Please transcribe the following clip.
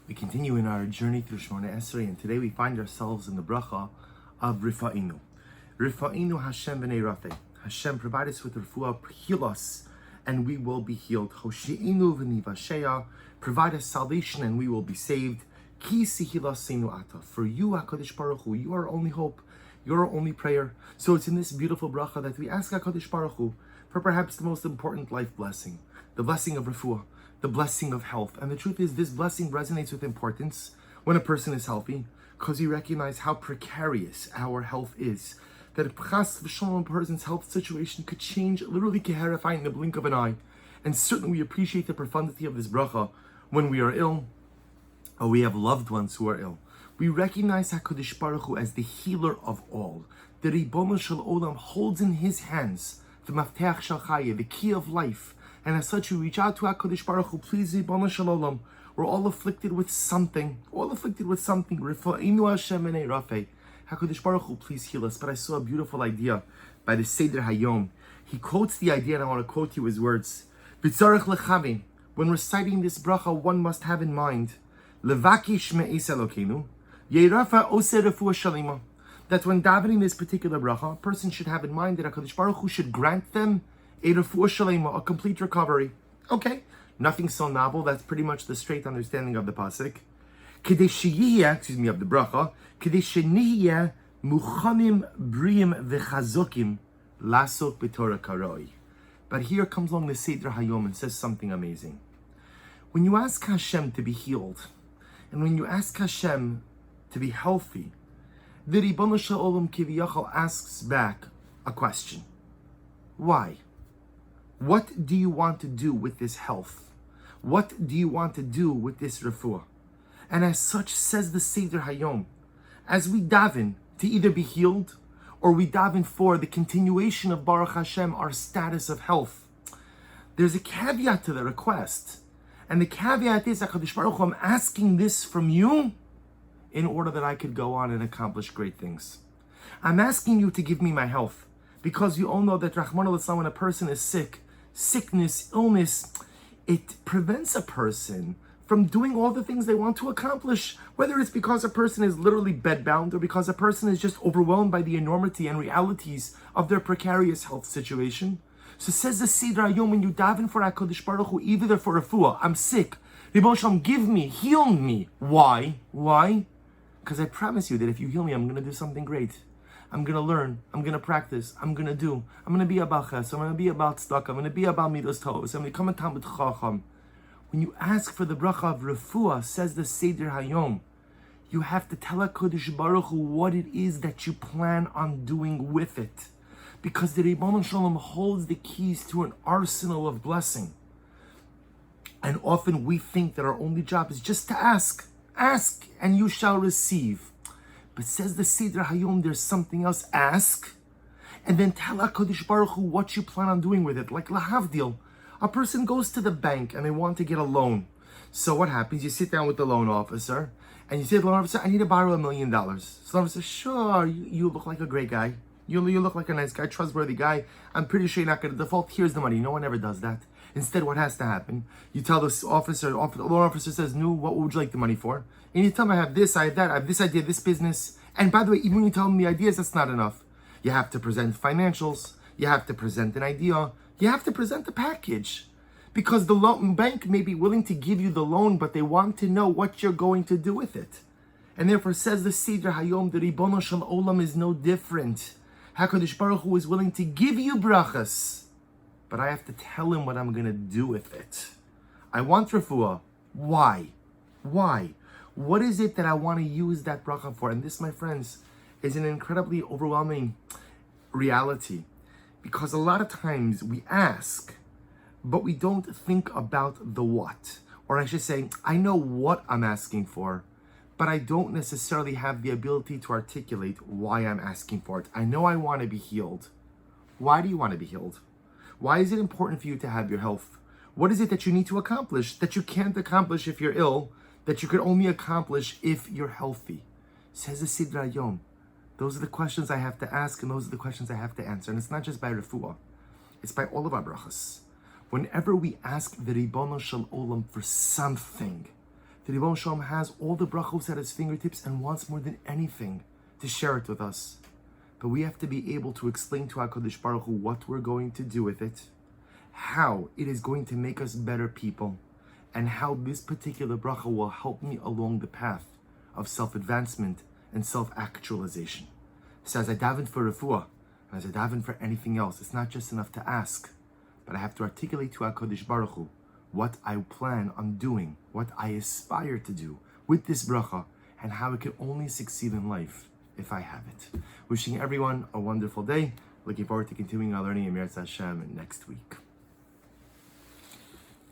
We continue in our journey through Shemona Esrei, and today we find ourselves in the bracha of Refaeinu. Refaeinu Hashem b'nei Rafei. Hashem, provide us with refuah, heal us, and we will be healed. Hosheinu v'nivasheya, provide us salvation, and we will be saved. Ki sihilasenu ata. For you, HaKadosh Baruch Hu, you are our only hope, you're our only prayer. So it's in this beautiful bracha that we ask HaKadosh Baruch Hu for perhaps the most important life blessing, the blessing of refuah, the blessing of health. And the truth is, this blessing resonates with importance when a person is healthy, because we recognize how precarious our health is. That a person's health situation could change literally in the blink of an eye. And certainly we appreciate the profundity of this bracha when we are ill, or we have loved ones who are ill. We recognize HaKadosh Baruch Hu as the healer of all. The Ribono Shel Olam holds in his hands the Mafteach Shel Chaya, the key of life. And as such, we reach out to HaKadosh Baruch Hu, please, Ribono Shel Olam, we're all afflicted with something. Refaeinu Hashem b'nei Rafei. HaKadosh Baruch Hu, please heal us. But I saw a beautiful idea by the Seder Hayom. He quotes the idea, and I want to quote you his words. B'tzarech lechavin. When reciting this bracha, one must have in mind, levakish me'es Elokeinu, yeirafa oseh refuah shalima. That when davening this particular bracha, a person should have in mind that HaKadosh Baruch Hu should grant them a refuah shalima, a complete recovery. Okay, nothing so novel. That's pretty much the straight understanding of the pasuk. Of the bracha. Kedei shenihya muchanim briim v'chazokim lasok b'torah karoi. But here comes along the Seder Hayom and says something amazing. When you ask Hashem to be healed, and when you ask Hashem to be healthy, the Ribono Shel Olam Kiviyachal asks back a question. Why? What do you want to do with this health? What do you want to do with this refuah? And as such, says the Seder Hayom, as we daven to either be healed, or we daven for the continuation of Baruch Hashem, our status of health, there's a caveat to the request. And the caveat is, HaKadosh Baruch Hu, I'm asking this from you in order that I could go on and accomplish great things. I'm asking you to give me my health, because you all know that Rahman al-Islam, when a person is sick, sickness, illness, it prevents a person from doing all the things they want to accomplish, whether it's because a person is literally bedbound or because a person is just overwhelmed by the enormity and realities of their precarious health situation. So says the Seder Hayom, when you daven for HaKadosh Baruch Hu, either for refuah, I'm sick, Ribono Shel Olam, give me, heal me. Why? Because I promise you that if you heal me, I'm going to do something great. I'm going to learn, I'm going to practice, I'm going to do. I'm going to be about ches, I'm going to be about tzedakah, I'm going to be about midos tovos, I'm going to become a Talmid Chacham. When you ask for the bracha of refuah, says the Seder Hayom, you have to tell HaKadosh Baruch Hu what it is that you plan on doing with it. Because the Ribono Shel Olam holds the keys to an arsenal of blessing. And often we think that our only job is just to ask. Ask and you shall receive. But says the Seder Hayom, there's something else. Ask and then tell HaKadosh Baruch Hu what you plan on doing with it. Like lahavdil, a person goes to the bank and they want to get a loan. So what happens? You sit down with the loan officer and you say to the loan officer, I need to borrow $1 million. So the loan officer says, sure, you look like a great guy. You look like a nice guy, trustworthy guy. I'm pretty sure you're not going to default. Here's the money. No one ever does that. Instead, what has to happen? You tell the officer, the loan officer says, no, what would you like the money for? And you tell him, I have this, I have that, I have this idea, this business. And by the way, even when you tell him the ideas, that's not enough. You have to present financials. You have to present an idea. You have to present a package. Because the bank may be willing to give you the loan, but they want to know what you're going to do with it. And therefore, says the Seder Hayom, the Ribono Shel Olam is no different. HaKadosh Baruch Hu is willing to give you brachas, but I have to tell him what I'm going to do with it. I want refuah. Why? What is it that I want to use that bracha for? And this, my friends, is an incredibly overwhelming reality. Because a lot of times we ask, but we don't think about the what. Or I should say, I know what I'm asking for, but I don't necessarily have the ability to articulate why I'm asking for it. I know I want to be healed. Why do you want to be healed? Why is it important for you to have your health? What is it that you need to accomplish that you can't accomplish if you're ill, that you could only accomplish if you're healthy? Says the Seder Hayom. Those are the questions I have to ask, and those are the questions I have to answer. And it's not just by refuah. It's by all of our brachas. Whenever we ask the Ribono Shel Olam for something, The Ribono Shel Olam has all the brachos at his fingertips and wants more than anything to share it with us. But we have to be able to explain to HaKadosh Baruch Hu what we're going to do with it, how it is going to make us better people, and how this particular bracha will help me along the path of self-advancement and self-actualization. So as I daven for refuah, and as I daven for anything else, it's not just enough to ask, but I have to articulate to HaKadosh Baruch Hu what I plan on doing, what I aspire to do with this bracha, and how it can only succeed in life if I have it. Wishing everyone a wonderful day. Looking forward to continuing our learning in Meretz Hashem next week.